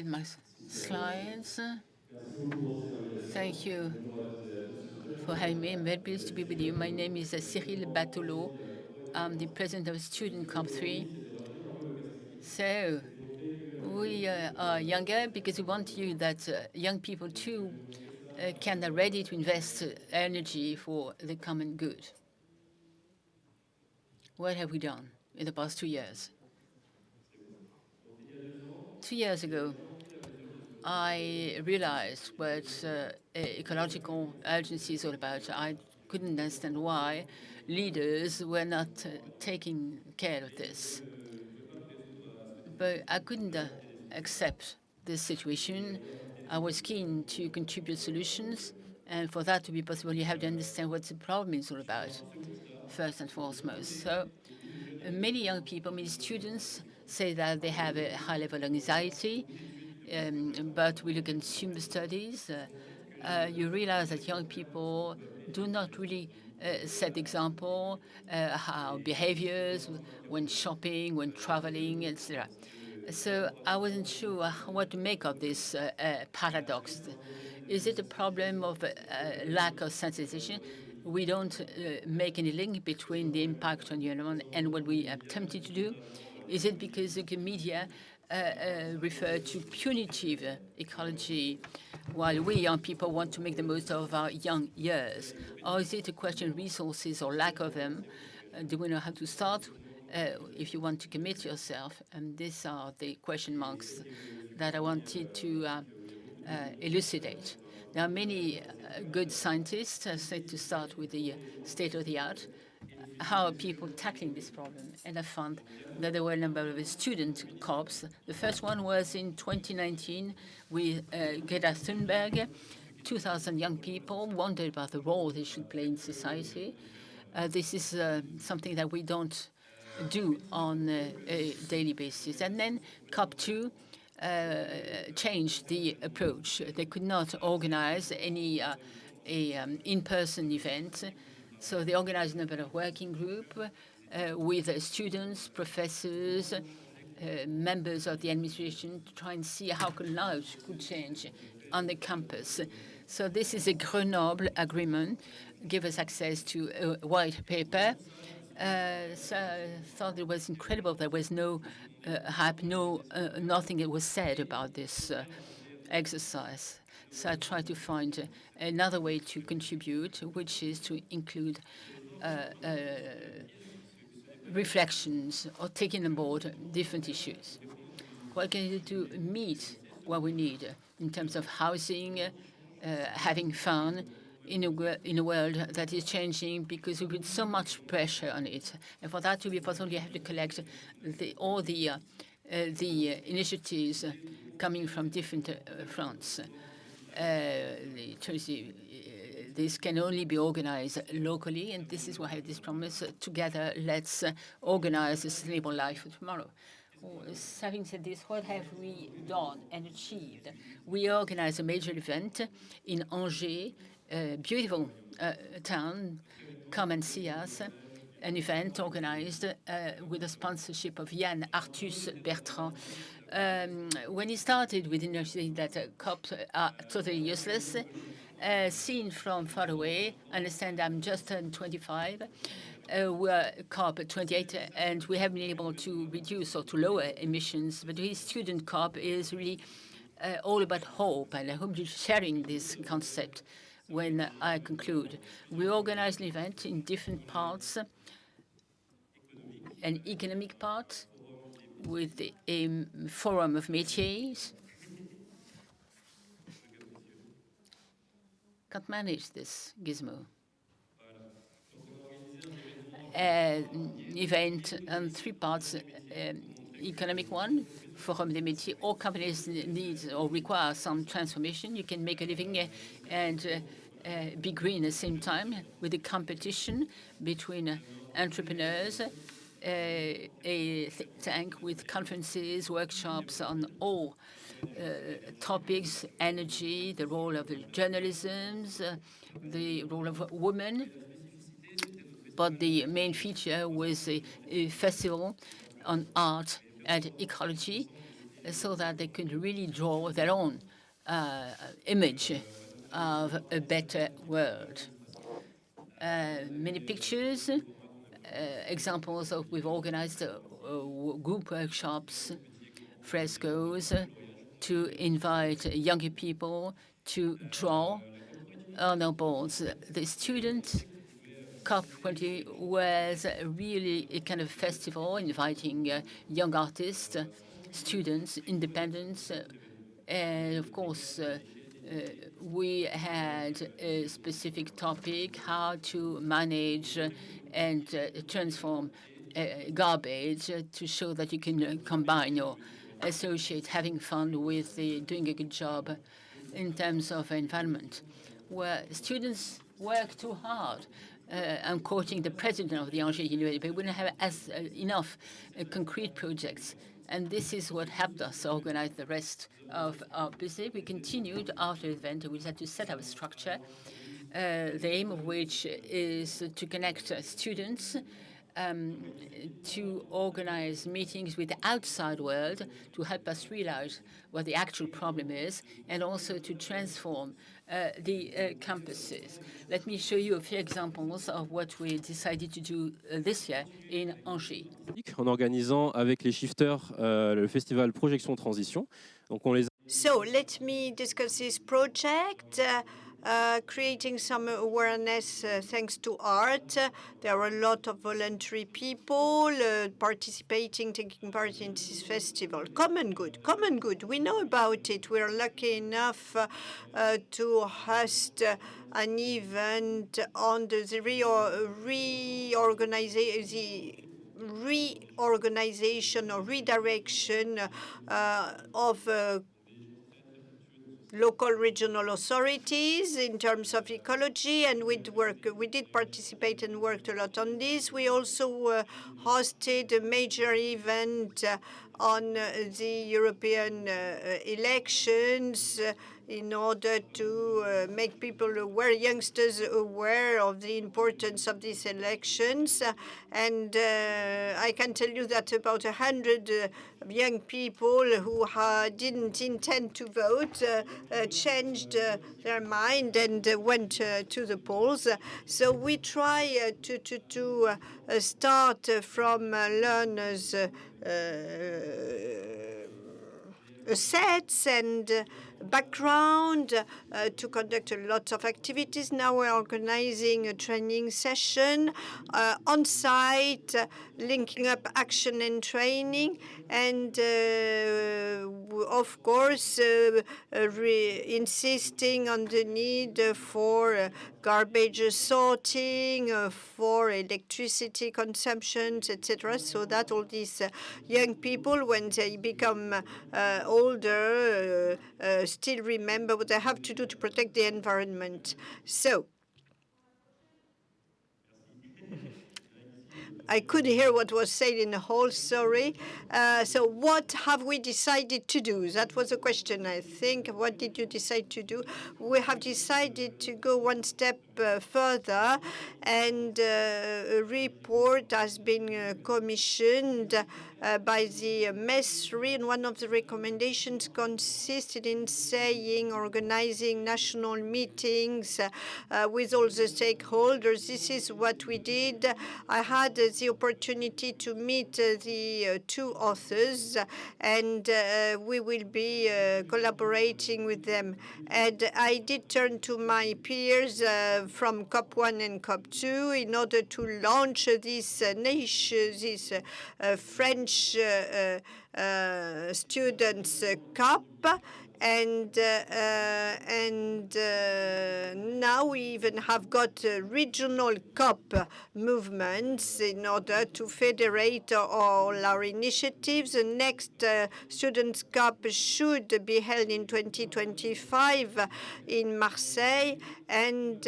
my slides. Thank you for having me. I'm very pleased to be with you. My name is Cyril Batolo. I'm the president of Student COP3. So we are younger because we want you that young people too can are ready to invest energy for the common good. What have we done in the past 2 years? 2 years ago, I realized what ecological urgency is all about. I couldn't understand why leaders were not taking care of this. But I couldn't accept this situation. I was keen to contribute solutions, and for that to be possible, you have to understand what the problem is all about, first and foremost. So many young people, many students say that they have a high level of anxiety, but when you consumer studies, you realize that young people do not really set the example, how behaviors when shopping, when traveling, etc. So I wasn't sure what to make of this paradox. Is it a problem of lack of sensitization? We don't make any link between the impact on the environment and what we are tempted to do. Is it because the media refer to punitive ecology, while we young people want to make the most of our young years? Or is it a question of resources or lack of them? Do we know how to start? If you want to commit yourself, and these are the question marks that I wanted to elucidate. There are many good scientists, said to start with the state of the art. How are people tackling this problem? And I found that there were a number of student COPs. The first one was in 2019 with Greta Thunberg. 2,000 young people wondered about the role they should play in society. This is something that we don't do on a daily basis. And then COP2 changed the approach. They could not organize any in-person event, so they organized a number of working group with students, professors, members of the administration to try and see how lives could change on the campus. So this is a Grenoble agreement, give us access to a white paper. So I thought it was incredible. There was no hype, nothing that was said about this exercise. So I tried to find another way to contribute, which is to include reflections or taking on board different issues. What can you do to meet what we need in terms of housing, having fun, in a world that is changing because we put so much pressure on it. And for that to be possible, you have to collect all the initiatives coming from different fronts. This can only be organized locally, and this is why I have this promise. Together, let's organize a sustainable life for tomorrow. Having said this, what have we done and achieved? We organized a major event in Angers, a beautiful town. Come and see us. An event organized with the sponsorship of Yann Arthus Bertrand. When he started with the that COP are totally useless, seen from far away, understand I'm just turned 25. We're COP 28, and we have been able to reduce or to lower emissions. But his student COP is really all about hope, and I hope you're sharing this concept when I conclude. We organize an event in different parts, an economic part with a forum of métiers. Can't manage this gizmo. Event on three parts, economic one, Forum des métiers. All companies need or require some transformation. You can make a living and be green at the same time with the competition between entrepreneurs, a think tank with conferences, workshops on all topics, energy, the role of journalism, the role of women. But the main feature was a festival on art and ecology, so that they can really draw their own image of a better world. Many pictures, examples of we've organized group workshops, frescoes, to invite younger people to draw on our boards. The student COP3 was really a kind of festival inviting young artists, students, independents, and of course, we had a specific topic: how to manage and transform garbage to show that you can combine or associate having fun with doing a good job in terms of environment, where students work too hard. I'm quoting the president of the Angers University, but we don't have enough concrete projects. And this is what helped us organize the rest of our business. We continued after the event. We had to set up a structure, the aim of which is to connect students, to organize meetings with the outside world to help us realize what the actual problem is, and also to transform the campuses. Let me show you a few examples of what we decided to do this year in Angers. En organisant avec les shifters le festival Projection Transition. Donc on les So let me discuss this project. Creating some awareness thanks to art. There are a lot of voluntary people participating, taking part in this festival. Common good, common good. We know about it. We're lucky enough to host an event on the reorganization or redirection of local regional authorities in terms of ecology, and we did participate and worked a lot on this. We also hosted a major event on the European elections in order to make people aware, youngsters aware of the importance of these elections. And I can tell you that about 100 young people who didn't intend to vote changed their mind and went to the polls. So we try to start from learners' sets and background to conduct a lot of activities. Now we're organizing a training session on site, linking up action and training, and of course insisting on the need for garbage sorting, for electricity consumptions, etc., so that all these young people, when they become older, still remember what they have to do to protect the environment. So I couldn't hear what was said in the hall, sorry. So what have we decided to do? That was a question, I think. What did you decide to do? We have decided to go one step further, and a report has been commissioned by the MESRI, and one of the recommendations consisted in organizing national meetings with all the stakeholders. This is what we did. I had the opportunity to meet the two authors, and we will be collaborating with them. And I did turn to my peers from COP1 and COP2 in order to launch this French students COP. And now we even have got regional COP movements in order to federate all our initiatives. The next Students' COP should be held in 2025 in Marseille, and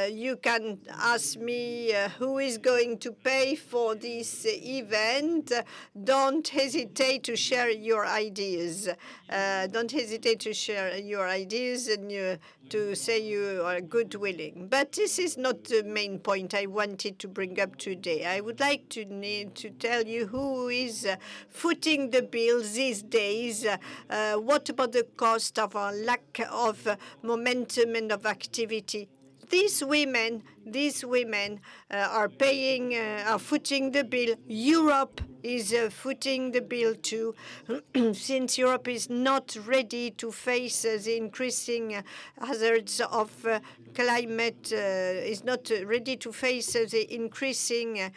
You can ask me who is going to pay for this event. Don't hesitate to share your ideas. Don't hesitate to share your ideas and to say you are good willing. But this is not the main point I wanted to bring up today. I would like to tell you who is footing the bill these days. What about the cost of our lack of momentum and of activity? These women are paying, are footing the bill. Europe is footing the bill too, since Europe is not ready to face the increasing hazards of climate, is not ready to face the increasing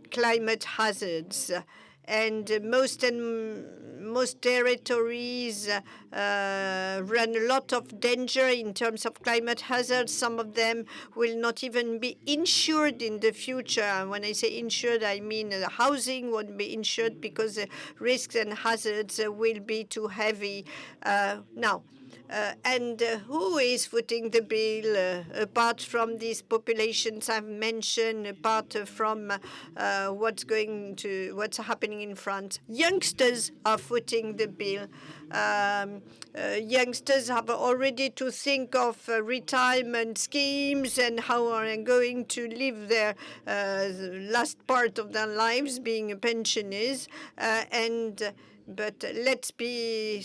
climate hazards. And most territories run a lot of danger in terms of climate hazards. Some of them will not even be insured in the future. And when I say insured, I mean the housing won't be insured because the risks and hazards will be too heavy. Who is footing the bill apart from these populations I've mentioned, apart from what's happening in France? Youngsters are footing the bill. Youngsters have already to think of retirement schemes and how are they going to live their last part of their lives being pensioners. But let's be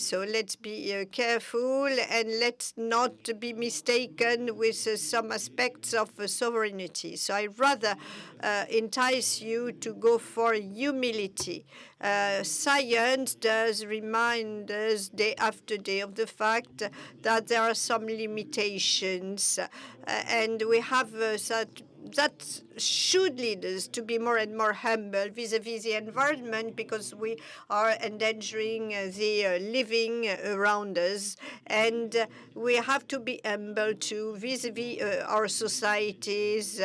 careful and let's not be mistaken with some aspects of sovereignty. So I'd rather entice you to go for humility. Science does remind us day after day of the fact that there are some limitations, and we have that should lead us to be more and more humble vis-a-vis the environment, because we are endangering the living around us, and we have to be humble too vis-a-vis our societies.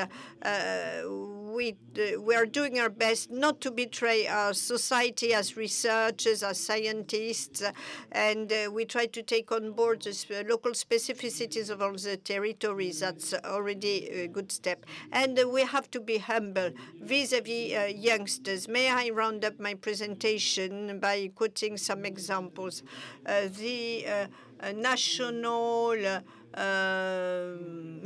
We are doing our best not to betray our society as researchers, as scientists, and we try to take on board the local specificities of all the territories. That's already a good step. And we have to be humble vis-a-vis youngsters. May I round up my presentation by quoting some examples? The National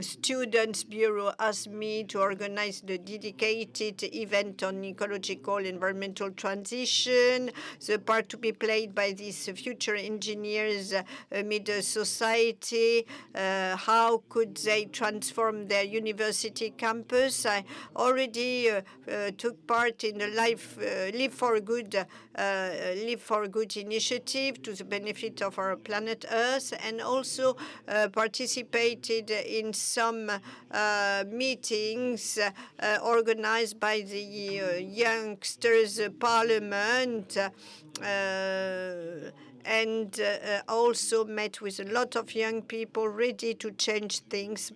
Students Bureau asked me to organize the dedicated event on ecological environmental transition, the part to be played by these future engineers amid society. How could they transform their university campus? I already took part in the Live for Good initiative to the benefit of our planet Earth, and also participated in some meetings organized by the Youngsters Parliament, and also met with a lot of young people ready to change things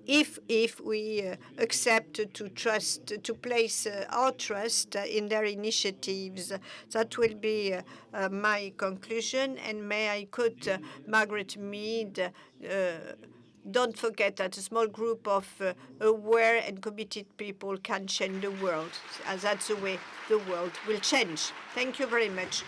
if we accept to place our trust in their initiatives. That will be my conclusion. And may I quote Margaret Mead, don't forget that a small group of aware and committed people can change the world. And that's the way the world will change. Thank you very much.